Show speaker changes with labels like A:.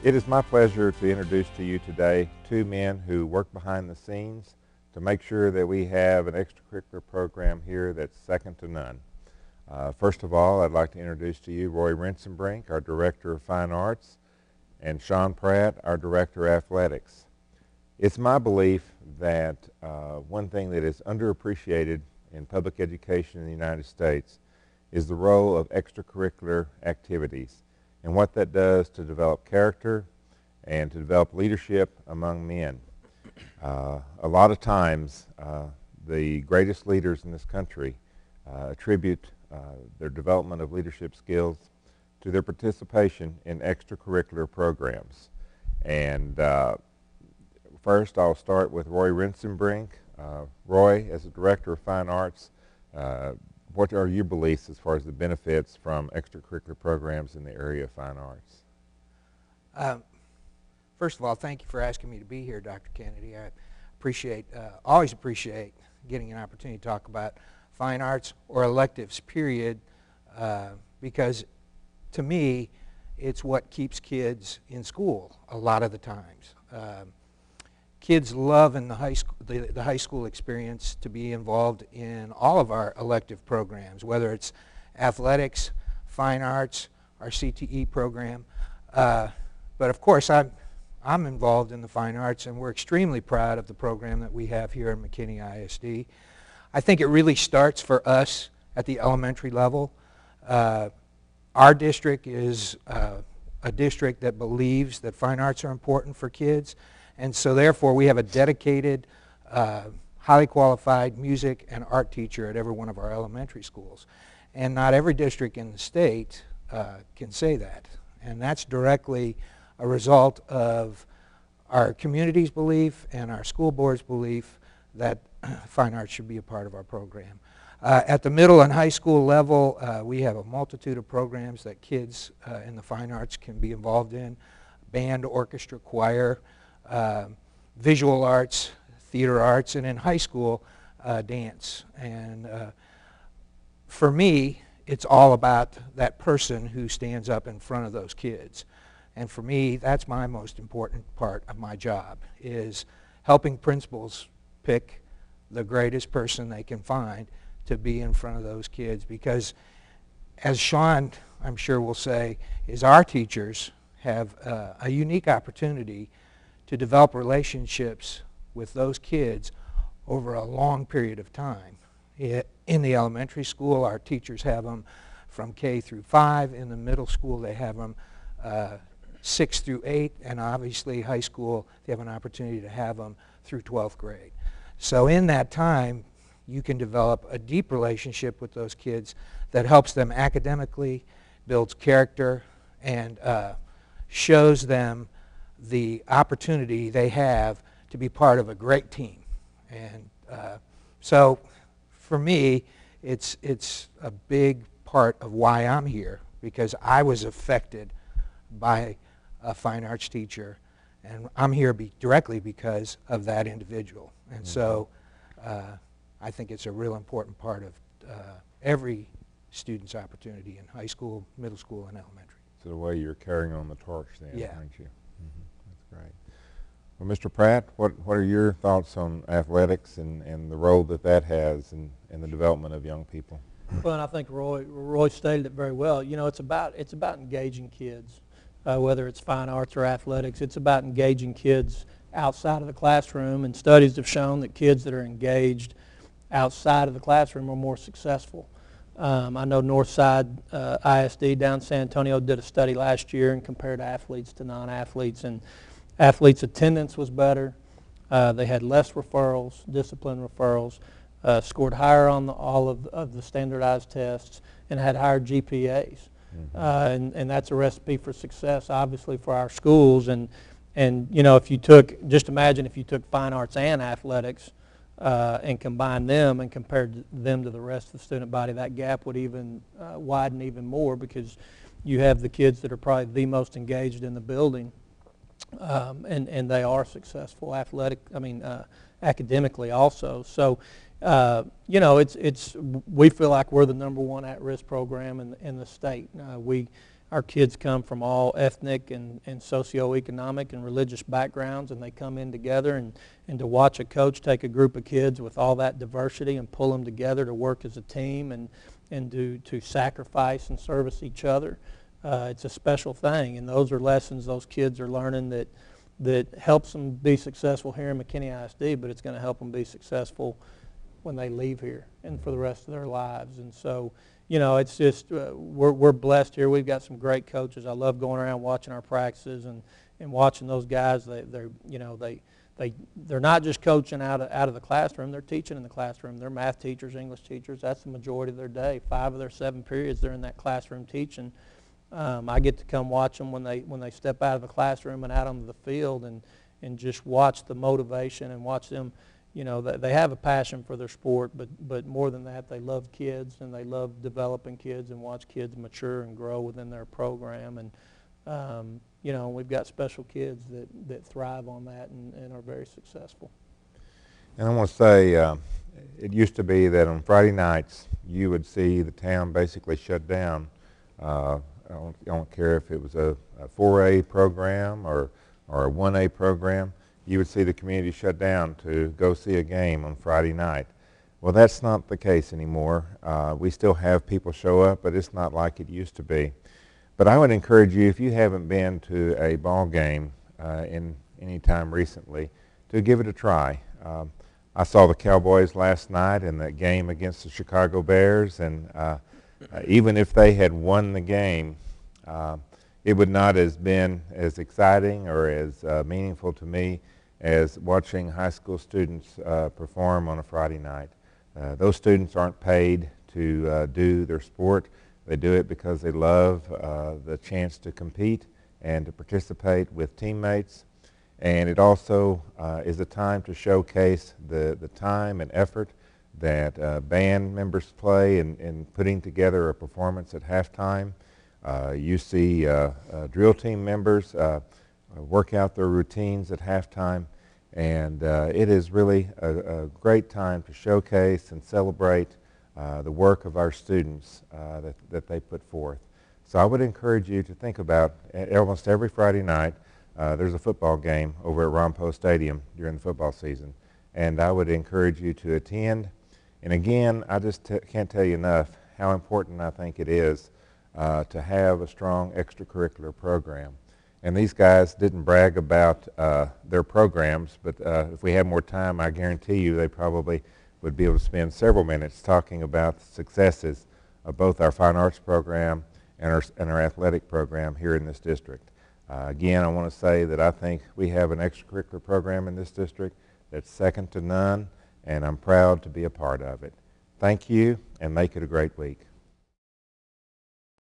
A: It is my pleasure to introduce to you today two men who work behind the scenes to make sure that we have an extracurricular program here that's second to none. First of all, I'd like to introduce to you Roy Rensenbrink, our Director of Fine Arts, and Sean Pratt, our Director of Athletics. It's my belief that one thing that is underappreciated in public education in the United States is the role of extracurricular activities and what that does to develop character and to develop leadership among men. A lot of times, the greatest leaders in this country attribute their development of leadership skills to their participation in extracurricular programs. And first, I'll start with Roy Rensenbrink. Roy, as a Director of Fine Arts, what are your beliefs as far as the benefits from extracurricular programs in the area of fine arts?
B: First of all, thank you for asking me to be here, Dr. Kennedy. I always appreciate getting an opportunity to talk about fine arts or electives, period, because to me, it's what keeps kids in school a lot of the times. Kids love in the high school experience to be involved in all of our elective programs, whether it's athletics, fine arts, our CTE program. But of course, I'm involved in the fine arts, and we're extremely proud of the program that we have here at McKinney ISD. I think it really starts for us at the elementary level. Our district is a district that believes that fine arts are important for kids. And so therefore, we have a dedicated, highly qualified music and art teacher at every one of our elementary schools. And not every district in the state can say that. And that's directly a result of our community's belief and our school board's belief that fine arts should be a part of our program. At the middle and high school level, we have a multitude of programs that kids in the fine arts can be involved in: band, orchestra, choir, visual arts, theater arts, and in high school, dance. And for me, it's all about that person who stands up in front of those kids. And for me, that's my most important part of my job, is helping principals pick the greatest person they can find to be in front of those kids. Because as Sean, I'm sure, will say, is our teachers have a unique opportunity to develop relationships with those kids over a long period of time. In the elementary school, our teachers have them from K through 5. In the middle school, they have them 6 through 8. And obviously, high school, they have an opportunity to have them through 12th grade. So in that time, you can develop a deep relationship with those kids that helps them academically, builds character, and shows them the opportunity they have to be part of a great team. And so for me, it's a big part of why I'm here, because I was affected by a fine arts teacher, and I'm here directly because of that individual. And so I think it's a real important part of every student's opportunity in high school, middle school, and elementary.
A: So the way you're carrying on the torch then,
B: Yeah.
A: aren't you? That's great. Well, Mr. Pratt, what are your thoughts on athletics and the role that that has in the development of young people?
C: Well, and I think Roy stated it very well. You know, it's about engaging kids, whether it's fine arts or athletics. It's about engaging kids outside of the classroom, and studies have shown that kids that are engaged outside of the classroom are more successful. I know Northside ISD down in San Antonio did a study last year and compared athletes to non-athletes, and athletes' attendance was better. They had less referrals, discipline referrals, scored higher on all of the standardized tests, and had higher GPAs. And that's a recipe for success, obviously, for our schools. And you know, just imagine if you took fine arts and athletics and combined them and compared them to the rest of the student body, that gap would even widen even more, because you have the kids that are probably the most engaged in the building, and they are successful academically also. So you know, we feel like we're the #1 at-risk program in the state. our kids come from all ethnic and socioeconomic and religious backgrounds, and they come in together, and to watch a coach take a group of kids with all that diversity and pull them together to work as a team and to sacrifice and service each other, it's a special thing. And those are lessons those kids are learning that helps them be successful here in McKinney ISD, but it's going to help them be successful when they leave here and for the rest of their lives. And so, you know, it's just we're blessed here. We've got some great coaches. I love going around watching our practices and watching those guys. They're not just coaching out of the classroom. They're teaching in the classroom. They're math teachers, English teachers. That's the majority of their day. 5 of their 7 periods they're in that classroom teaching. I get to come watch them when they step out of the classroom and out onto the field and just watch the motivation and watch them. You know, they have a passion for their sport, but more than that, they love kids and they love developing kids and watch kids mature and grow within their program. And, you know, we've got special kids that thrive on that and are very successful.
A: And I want to say, it used to be that on Friday nights, you would see the town basically shut down. I don't care if it was a 4A program or a 1A program. You would see the community shut down to go see a game on Friday night. Well, that's not the case anymore. We still have people show up, but it's not like it used to be. But I would encourage you, if you haven't been to a ball game in any time recently, to give it a try. I saw the Cowboys last night in that game against the Chicago Bears, and even if they had won the game, it would not have been as exciting or as meaningful to me as watching high school students perform on a Friday night. Those students aren't paid to do their sport. They do it because they love the chance to compete and to participate with teammates. And it also is a time to showcase the time and effort that band members play in putting together a performance at halftime. You see drill team members work out their routines at halftime, and it is really a great time to showcase and celebrate the work of our students that they put forth. So I would encourage you to think about almost every Friday night there's a football game over at Rompo Stadium during the football season, and I would encourage you to attend. And again, I just can't tell you enough how important I think it is to have a strong extracurricular program. And these guys didn't brag about their programs, but if we had more time, I guarantee you they probably would be able to spend several minutes talking about the successes of both our fine arts program and our athletic program here in this district. Again, I want to say that I think we have an extracurricular program in this district that's second to none, and I'm proud to be a part of it. Thank you, and make it a great week.